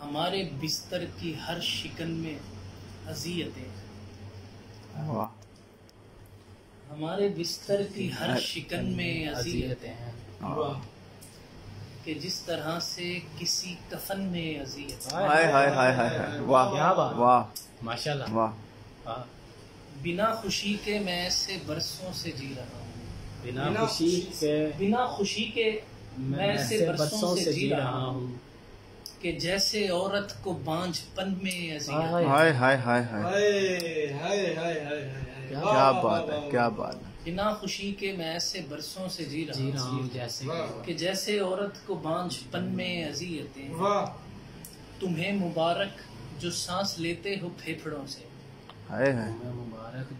हमारे बिस्तर की हर शिकन में अज़ियतें हैं। वाह। हमारे बिस्तर की हर शिकन में अज़ियतें हैं कि जिस तरह से किसी कफन में अज़ियत। हाय हाय हाय हाय, वाह वाह माशाल्लाह, वाह। बिना खुशी के मैं ऐसे बरसों से जी रहा हूँ। बिना खुशी के मैं ऐसे बरसों से जी रहा हूँ कि जैसे औरत को बांझपन में अज़ियत। हाय हाय हाय हाय, क्या बात है, क्या बात है। बिना खुशी के मैं ऐसे बरसों से जी रहा हूँ कि जैसे औरत को बांझपन में अज़ियतें। तुम्हें मुबारक जो सांस लेते हो फेफड़ों से। हाय हाय,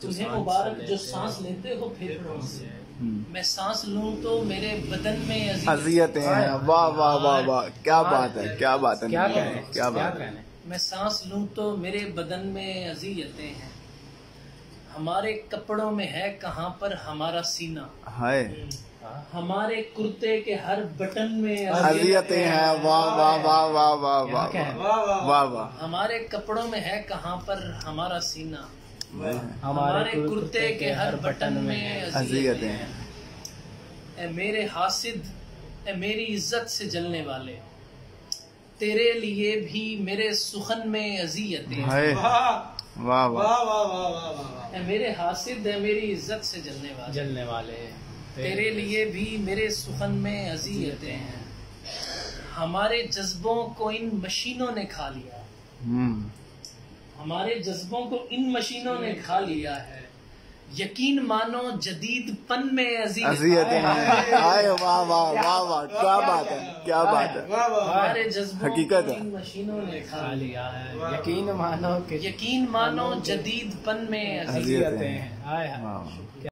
तुम्हें मुबारक जो सांस लेते हो फेफड़ों से। मैं सांस लूं तो मेरे बदन में अज़ियतें हैं। वाह वाह वाह वाह, क्या बात है, क्या बात है, क्या बात है। मैं सांस लूं तो मेरे बदन में अज़ियतें हैं। हमारे कपड़ों में है कहाँ पर हमारा सीना। हाय, हमारे कुर्ते के हर बटन में अज़ियतें हैं। वाह वाह वाह वाह वाह वाह वाह वाह। हमारे कपड़ों में है कहाँ पर हमारा सीना। हमारे कुर्ते के हर बटन में अज़ियतें हैं। ए मेरे हासिद, ए मेरी इज्जत से जलने वाले, तेरे लिए भी मेरे सुखन में अज़ियतें हैं। वाह वाह। ए मेरे हासिद, ए मेरी इज्जत से जलने वाले, तेरे लिए भी मेरे सुखन में अज़ियतें हैं। हमारे जज्बों को इन मशीनों ने खा लिया। हमारे जज्बों को इन मशीनों ने खा लिया है। यकीन मानो जदीदपन में अज़ियतें हैं। हाय, वाह वाह वाह वाह, क्या बात है, क्या बात है। हमारे जज्बों हकीकत को है। इन मशीनों ने खा लिया है। यकीन मानो यकीन मानो जदीदपन में अज़ियतें हैं। हैं।